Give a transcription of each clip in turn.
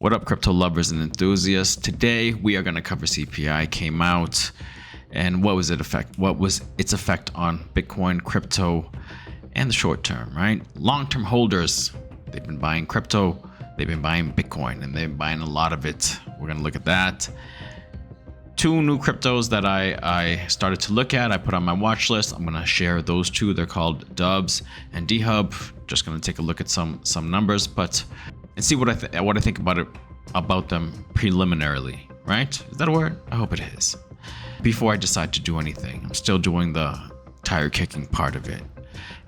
What up, crypto lovers and enthusiasts? Today we are going to cover CPI came out and what was its effect on Bitcoin, crypto, and the short term, right? Long-term holders, they've been buying crypto, they've been buying Bitcoin, and they've been buying a lot of it. We're going to look at that. Two new cryptos that I started to look at, I put on my watch list. I'm going to share those two. They're called Dubbz and Dehub. Just going to take a look at some numbers, and see what I think about them preliminarily, right? Is that a word? I hope it is. Before I decide to do anything, I'm still doing the tire kicking part of it.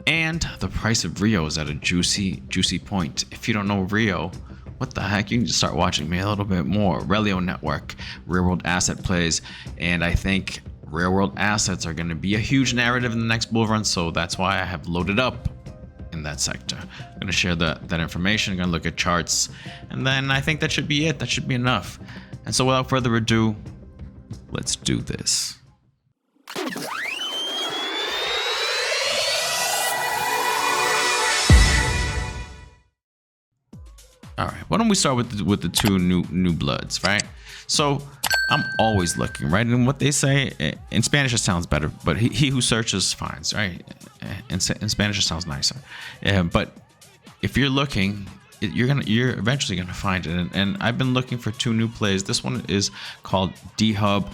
And the price of Rio is at a juicy point. If you don't know Rio, what the heck? You can just start watching me a little bit more. Relio Network, real world asset plays, and I think real world assets are going to be a huge narrative in the next bull run. So that's why I have loaded up in that sector. I'm going to share that information. I'm going to look at charts, and then I think that should be it. That should be enough. And so without further ado, let's do this. All right, why don't we start with the two new bloods, right? So I'm always looking, right? And what they say in Spanish it sounds better, but he who searches finds, right? In Spanish it sounds nicer. But if you're looking, you're eventually gonna find it. And I've been looking for two new plays. This one is called Dehub.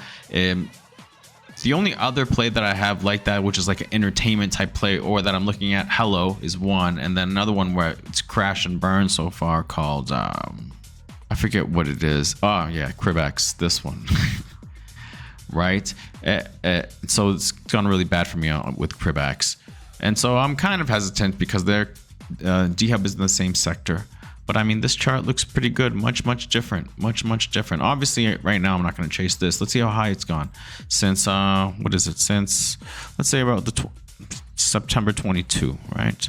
The only other play that I have like that, which is like an entertainment type play, or that I'm looking at, Hello, is one, and then another one where it's crash and burn so far called I forget what it is. Oh yeah, CRIBX, this one. Right? So it's gone really bad for me with CRIBX, and so I'm kind of hesitant because their Dehub is in the same sector. But I mean, this chart looks pretty good. Much different. Much different. Obviously, right now I'm not going to chase this. Let's see how high it's gone since what is it? Since, let's say, about the September 22, right?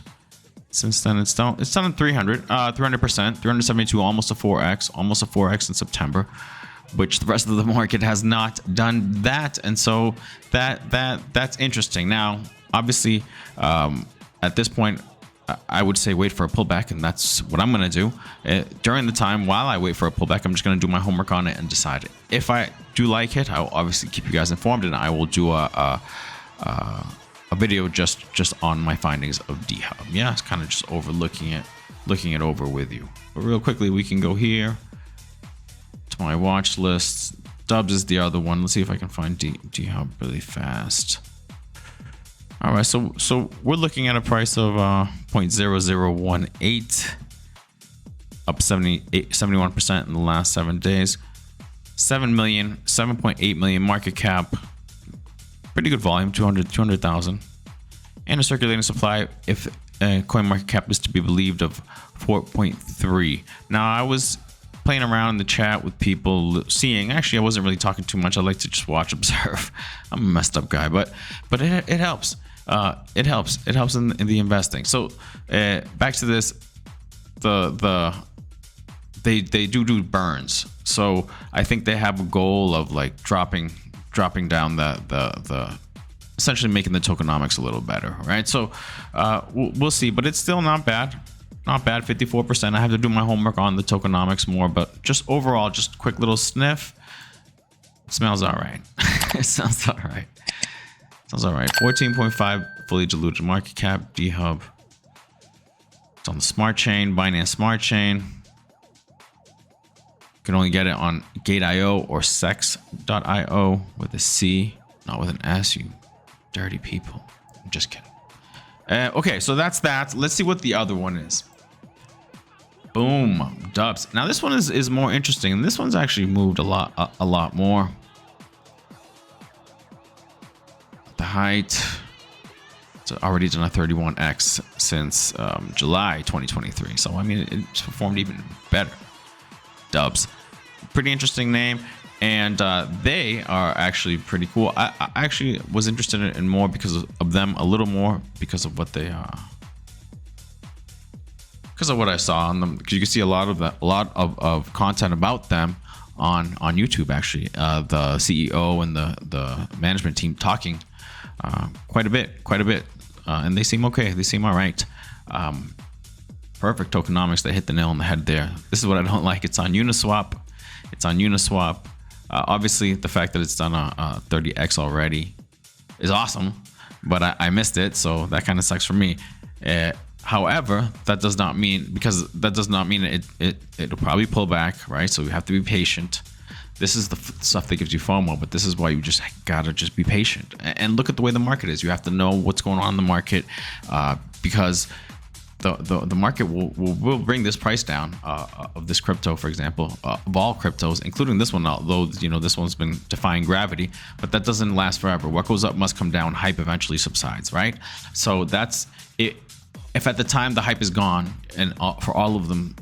Since then it's down at 300%, 372, almost a 4x in September, which the rest of the market has not done that. And so that's interesting. Now, obviously, at this point, I would say wait for a pullback, and that's what I'm going to do. During the time while I wait for a pullback, I'm just going to do my homework on it and decide. If I do like it, I'll obviously keep you guys informed, and I will do a video just on my findings of Dehub. Yeah, it's kind of just looking it over with you. But real quickly, we can go here to my watch list. Dubbz is the other one. Let's see if I can find Dehub really fast. All right, so we're looking at a price of 0.0018, up 71% in the last 7 days. 7.8 million market cap. Pretty good volume, 200,000, and a circulating supply, if coin market cap is to be believed, of 4.3. Now, I was playing around in the chat with people, seeing. Actually, I wasn't really talking too much. I like to just watch, observe. I'm a messed up guy, but it helps. It helps in the investing. So back to this, they do burns. So I think they have a goal of like dropping down the essentially making the tokenomics a little better, right? So we'll see, but it's still not bad. 54%. I have to do my homework on the tokenomics more, but just overall, just quick little sniff. It smells all right. It sounds all right. 14.5 fully diluted market cap. Dehub. It's on the smart chain, Binance Smart Chain. You can only get it on Gate.io or Sex.io with a C, not with an S. You dirty people. I'm just kidding. Okay, so that's that. Let's see what the other one is. Boom, Dubbz. Now this one is more interesting, and this one's actually moved a lot more. The height, it's already done a 31x since July 2023. So I mean, it's performed even better. Dubbz, pretty interesting name, and they are actually pretty cool. I actually was interested in more because of them, a little more because of what they because of what I saw on them. Because you can see a lot of content about them on YouTube. Actually, the CEO and the management team talking quite a bit, and they seem okay. They seem all right. Perfect tokenomics. They hit the nail on the head there. This is what I don't like. It's on Uniswap. It's on Uniswap. Obviously, the fact that it's done a 30x already is awesome, but I missed it, so that kind of sucks for me. However, that does not mean it'll probably pull back, right? So we have to be patient. This is the stuff that gives you FOMO, but this is why you just gotta just be patient and look at the way the market is. You have to know what's going on in the market, because the market will bring this price down of this crypto, for example, of all cryptos, including this one, although this one's been defying gravity, but that doesn't last forever. What goes up must come down. Hype eventually subsides, right? So that's it. If at the time the hype is gone, and for all of them,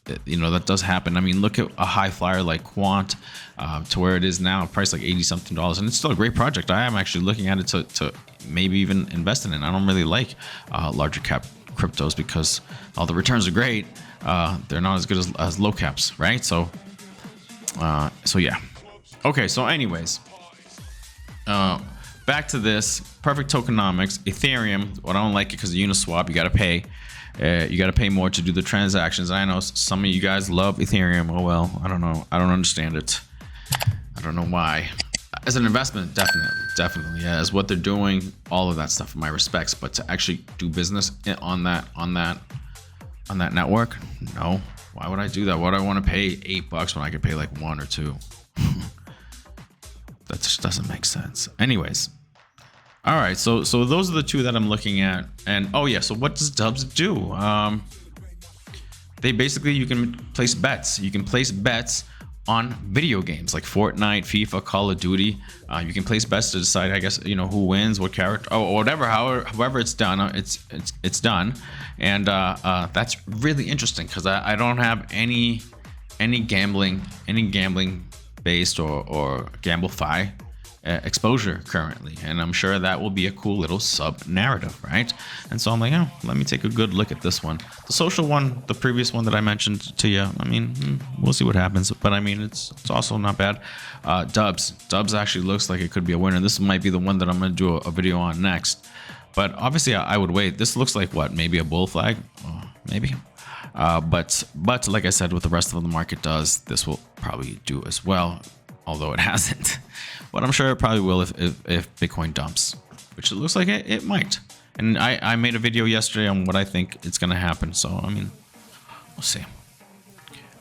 that does happen. I mean, look at a high flyer like Quant, to where it is now, priced like $80 something, and it's still a great project. I am actually looking at it to maybe even invest in it. I don't really like larger cap cryptos because all the returns are great. They're not as good as low caps, right? So yeah. Okay, so anyways, back to this perfect tokenomics. Ethereum, what I don't like it because of Uniswap, you gotta pay. You got to pay more to do the transactions. I know some of you guys love Ethereum. Oh well, I don't know. I don't understand it. I don't know why. As an investment, definitely, yeah. As what they're doing, all of that stuff, my respects. But to actually do business on that network, no. Why would I do that? Why would I want to pay $8 when I could pay like 1 or 2? That just doesn't make sense. Anyways. All right, so those are the two that I'm looking at, and oh yeah, so what does Dubbz do? They basically, you can place bets. You can place bets on video games like Fortnite, FIFA, Call of Duty. You can place bets to decide, I guess, who wins, what character, or whatever. However it's done, it's done, and that's really interesting because I don't have any gambling based or gamble-fi exposure currently, and I'm sure that will be a cool little sub narrative, right? And so I'm like, let me take a good look at this one. The social one, the previous one that I mentioned to you, I mean, we'll see what happens, but I mean, it's also not bad. Dubbz actually looks like it could be a winner. This might be the one that I'm going to do a video on next, but obviously I would wait. This looks like what, maybe a bull flag, maybe. But like I said, what the rest of the market does, this will probably do as well, although it hasn't. But I'm sure it probably will if Bitcoin dumps, which it looks like it might. And I made a video yesterday on what I think it's going to happen. So, I mean, we'll see.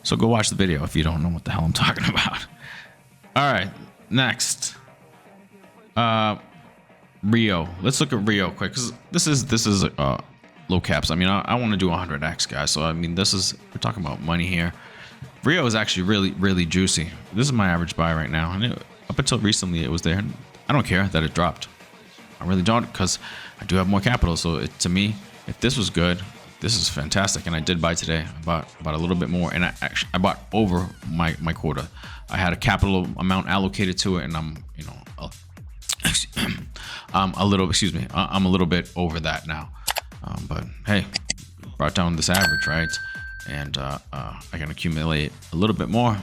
So go watch the video if you don't know what the hell I'm talking about. All right, next. Rio. Let's look at Rio quick, because this is low caps. I mean, I want to do 100x, guys. So, I mean, we're talking about money here. Rio is actually really, really juicy. This is my average buy right now. And up until recently, it was there. I don't care that it dropped. I really don't, because I do have more capital. So to me, if this was good, this is fantastic. And I did buy today. I bought a little bit more, and I bought over my quota. I had a capital amount allocated to it, and I'm a little bit over that now. But hey, brought down this average, right? And I can accumulate a little bit more.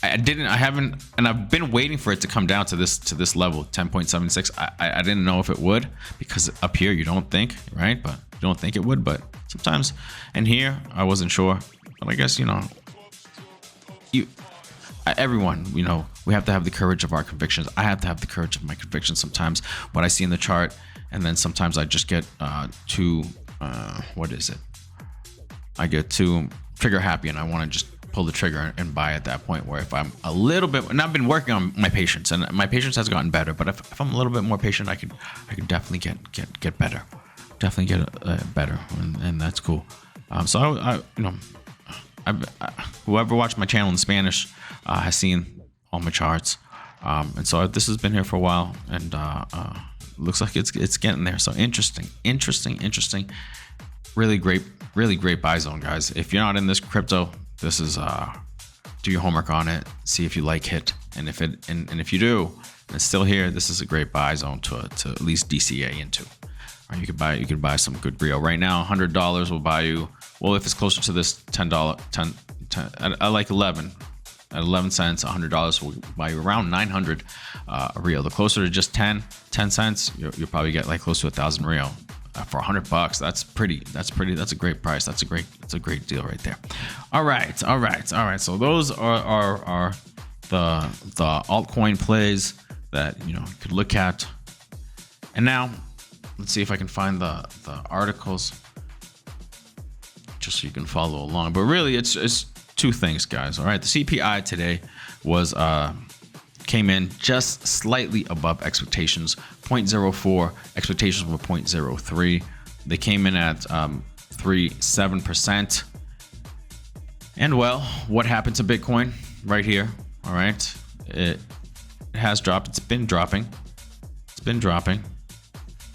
I haven't, and I've been waiting for it to come down to this level, 10.76. I didn't know if it would, because up here you don't think, right? But you don't think it would, but sometimes. And here I wasn't sure, but I guess everyone, we have to have the courage of our convictions. I have to have the courage of my convictions sometimes. What I see in the chart, and then sometimes I just get too what is it? I get too trigger happy, and I want to just pull the trigger and buy at that point, where if I'm a little bit, and I've been working on my patience, and my patience has gotten better, but if I'm a little bit more patient, I could definitely get better, definitely get better, and that's cool. So whoever watched my channel in Spanish has seen all my charts, and so this has been here for a while, and looks like it's getting there. So interesting. Really great buy zone, guys. If you're not in this crypto, this is do your homework on it, see if you like it, and if you do, and it's still here, this is a great buy zone to at least DCA into. Or you could buy some good Rio right now. $100 will buy you, well, if it's closer to this $10, I like 11. At 11 cents, $100 will buy you around 900 Rio. The closer to just 10 cents, you'll probably get like close to 1,000 Rio. for $100. That's a great price. That's a great deal right there. All right. So those are the altcoin plays that you could look at. And now let's see if I can find the articles just so you can follow along. But really, it's two things, guys. All right, the CPI today was came in just slightly above expectations. 0.04, expectations were 0.03. They came in at 3.7%. And well, what happened to Bitcoin right here? All right, it has dropped. It's been dropping,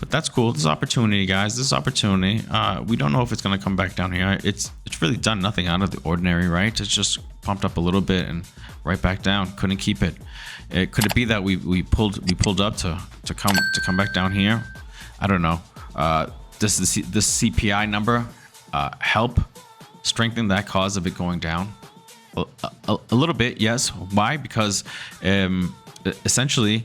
but that's cool. This is opportunity, guys. This is opportunity. We don't know if it's going to come back down here. It's really done nothing out of the ordinary, right? It's just pumped up a little bit and right back down. Couldn't keep it. Could it be that we pulled up to come back down here? I don't know. Does this CPI number help strengthen that cause of it going down? A little bit, yes. Why? Because essentially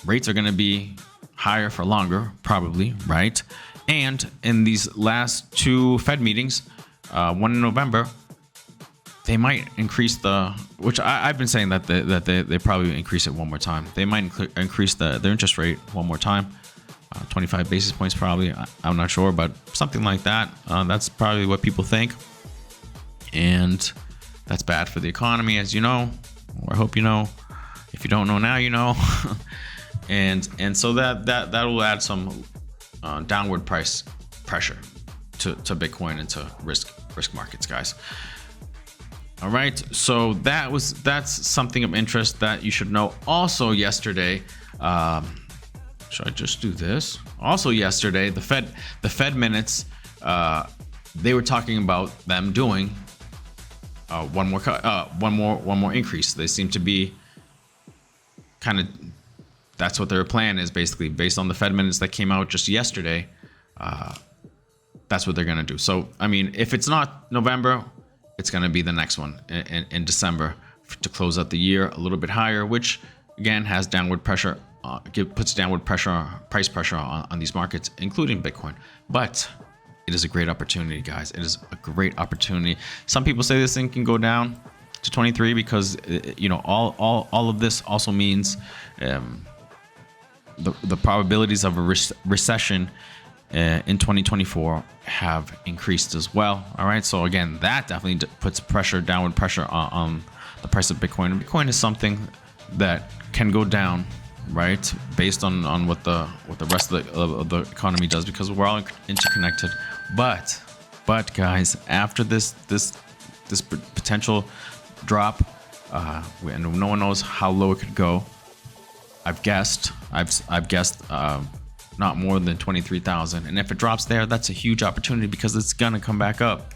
rates are going to be higher for longer, probably, right? And in these last two Fed meetings, one in November, they might increase which I've been saying that they probably increase it one more time. They might increase their interest rate one more time, 25 basis points probably. I'm not sure, but something like that. That's probably what people think, and that's bad for the economy, as you know, or I hope you know. If you don't know now, you know. and so that will add some downward price pressure to Bitcoin and to risk markets, guys. All right, so that's something of interest that you should know. Also yesterday, should I just do this? Also yesterday, the Fed minutes, they were talking about them doing one more increase. They seem to be kind of, that's what their plan is, basically based on the Fed minutes that came out just yesterday. That's what they're gonna do. So I mean, if it's not November, it's going to be the next one in December to close out the year a little bit higher, which again has downward pressure, puts downward pressure, price pressure on these markets, including Bitcoin. But it is a great opportunity, guys. It is a great opportunity. Some people say this thing can go down to 23 because all of this also means the probabilities of a recession in 2024 have increased as well. All right, so again, that definitely puts downward pressure on the price of Bitcoin. Bitcoin is something that can go down, right, based on what the rest of the economy does, because we're all interconnected. But guys, after this potential drop, and no one knows how low it could go. I've guessed not more than 23,000, and if it drops there, that's a huge opportunity because it's gonna come back up.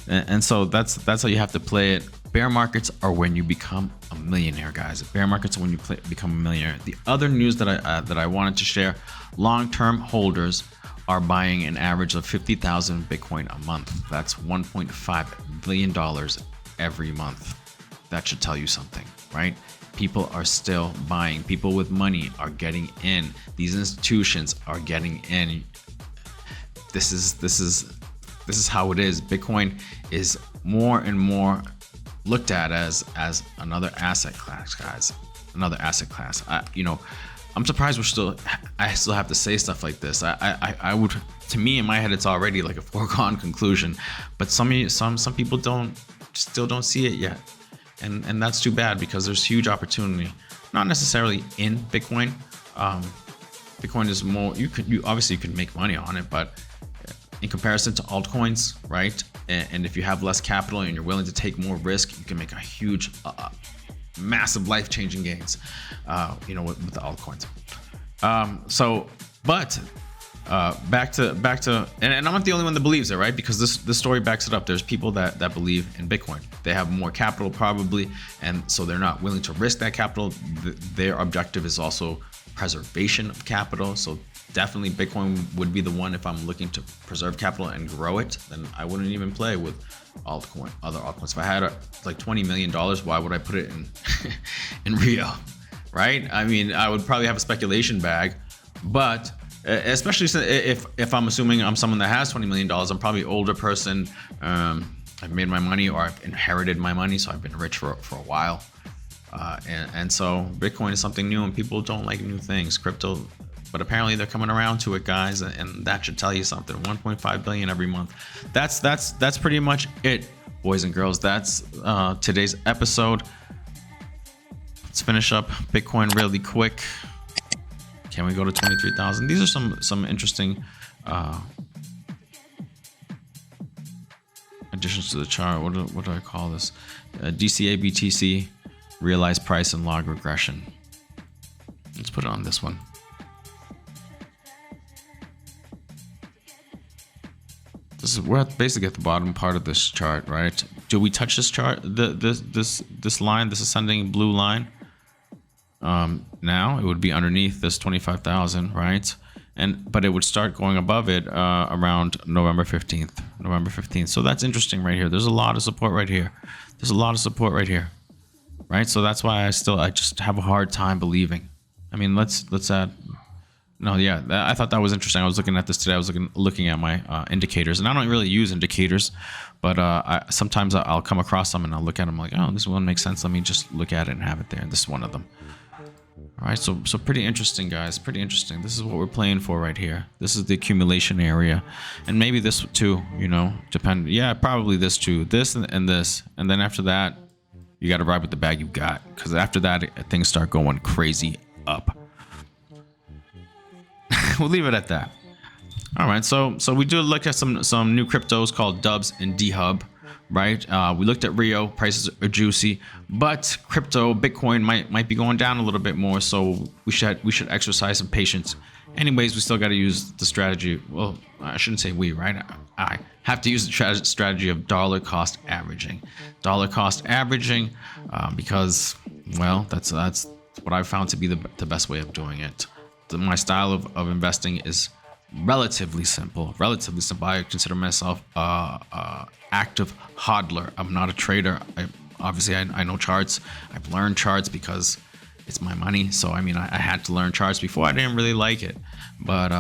And so that's how you have to play it. Bear markets are when you become a millionaire, guys. Bear markets are when you become a millionaire. The other news that I wanted to share: long-term holders are buying an average of 50,000 Bitcoin a month. That's $1.5 billion every month. That should tell you something, right? People are still buying. People with money are getting in. These institutions are getting in. This is how it is. Bitcoin is more and more looked at as another asset class, guys. Another asset class. I'm surprised I still have to say stuff like this. I would, to me, in my head, it's already like a foregone conclusion, but some people still don't see it yet. And that's too bad, because there's huge opportunity, not necessarily in Bitcoin. Bitcoin is more, you obviously can make money on it, but in comparison to altcoins, right? And if you have less capital and you're willing to take more risk, you can make a huge, massive life-changing gains, with the altcoins. Back to, and I'm not the only one that believes it, right? Because this story backs it up. There's people that believe in Bitcoin. They have more capital probably, and so they're not willing to risk that capital. Their objective is also preservation of capital. So definitely Bitcoin would be the one. If I'm looking to preserve capital and grow it, then I wouldn't even play with other altcoins. If I had like $20 million, why would I put it in Rio? right? I mean, I would probably have a speculation bag, but especially if I'm assuming I'm someone that has $20 million, I'm probably an older person. I've made my money, or I've inherited my money, so I've been rich for a while. And so Bitcoin is something new, and people don't like new things, crypto, but apparently they're coming around to it, guys, and that should tell you something. 1.5 billion every month. That's pretty much it, boys and girls. That's today's episode. Let's finish up Bitcoin really quick. Can we go to 23,000? These are some interesting additions to the chart. What do I call this? DCA, BTC, realized price, and log regression. Let's put it on this one. We're basically at the bottom part of this chart, right? Do we touch this chart? This line, this ascending blue line? Now it would be underneath this 25,000, right? But it would start going above it around November 15th. So that's interesting right here. There's a lot of support right here. Right? So that's why I just have a hard time believing. I mean, let's add. No, yeah, I thought that was interesting. I was looking at this today. I was looking at my indicators, and I don't really use indicators, but sometimes I'll come across them and I'll look at them like, oh, this one makes sense. Let me just look at it and have it there. And this is one of them. All right, so pretty interesting, guys. Pretty interesting. This is what we're playing for right here. This is the accumulation area, and maybe this too. You know, depend. Yeah, probably this too. This and this, and then after that, you got to ride with the bag you got, because after that, things start going crazy up. We'll leave it at that. All right, so we do look at some new cryptos called Dubbz and Dehub, right? We looked at Rio, prices are juicy, but crypto, Bitcoin might be going down a little bit more, so we should exercise some patience. Anyways, we still got to use the strategy. Well, I shouldn't say we, right? I have to use the strategy of dollar cost averaging. Because, well, that's what I've found to be the best way of doing it. My style of investing is relatively simple. I consider myself active hodler. I'm not a trader. I know charts. I've learned charts because it's my money. So I mean, I had to learn charts before. I didn't really like it, but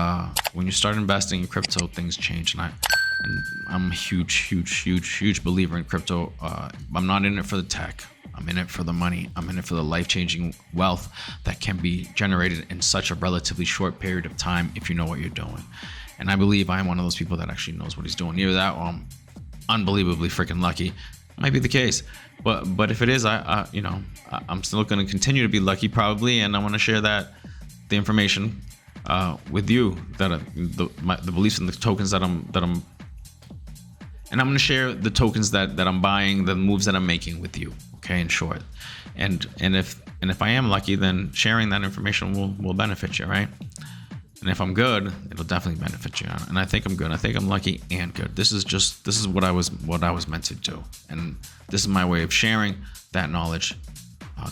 when you start investing in crypto, things change. And I'm a huge believer in crypto. I'm not in it for the tech. I'm in it for the money. I'm in it for the life-changing wealth that can be generated in such a relatively short period of time if you know what you're doing. And I believe I'm one of those people that actually knows what he's doing. Either that, or I'm unbelievably freaking lucky. Might be the case, but if it is, I'm still going to continue to be lucky probably, and I want to share the information with you, that the beliefs and the tokens that I'm. And I'm going to share the tokens that I'm buying, the moves that I'm making with you. Okay, in short, and if I am lucky, then sharing that information will benefit you, right? And if I'm good, it'll definitely benefit you. And I think I'm good. I think I'm lucky and good. This is what I was meant to do, and this is my way of sharing that knowledge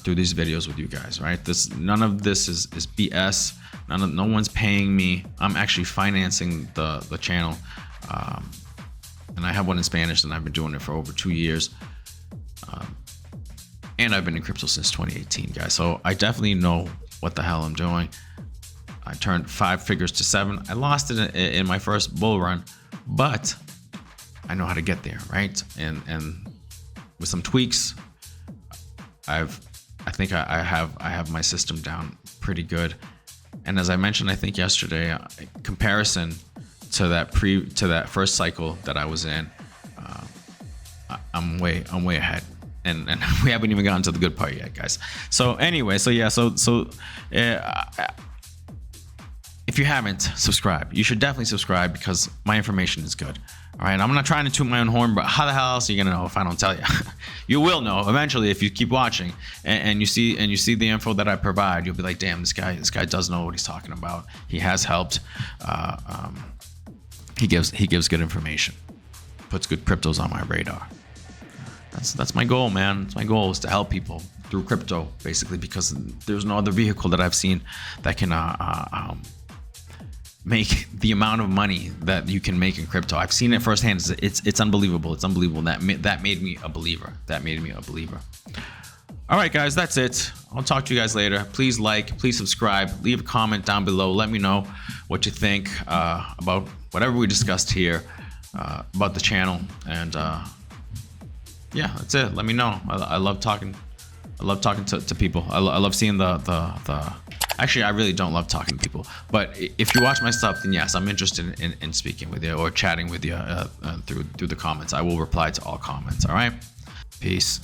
through these videos with you guys, right? None of this is BS. No one's paying me. I'm actually financing the channel. And I have one in Spanish, and I've been doing it for over 2 years. And I've been in crypto since 2018, guys. So I definitely know what the hell I'm doing. I turned 5 figures to 7. I lost it in my first bull run, but I know how to get there, right? And with some tweaks, I have my system down pretty good. And as I mentioned, I think yesterday, comparison to that first cycle that I was in, I'm way ahead, and we haven't even gotten to the good part yet, guys. So anyway, so if you haven't subscribed, you should definitely subscribe, because my information is good. All right, I'm not trying to toot my own horn, but how the hell else are you gonna know if I don't tell you? You will know eventually if you keep watching and you see the info that I provide. You'll be like, damn, this guy does know what he's talking about. He has helped. He gives good information, puts good cryptos on my radar. That's my goal, man. That's my goal, is to help people through crypto, basically, because there's no other vehicle that I've seen that can make the amount of money that you can make in crypto. I've seen it firsthand. It's unbelievable. It's unbelievable. That made me a believer. All right, guys, that's it. I'll talk to you guys later. Please like, please subscribe, leave a comment down below. Let me know what you think about whatever we discussed here, about the channel, and yeah, that's it. Let me know. I love talking. I love talking to people. I love seeing the. Actually, I really don't love talking to people. But if you watch my stuff, then yes, I'm interested in speaking with you or chatting with you through the comments. I will reply to all comments. All right. Peace.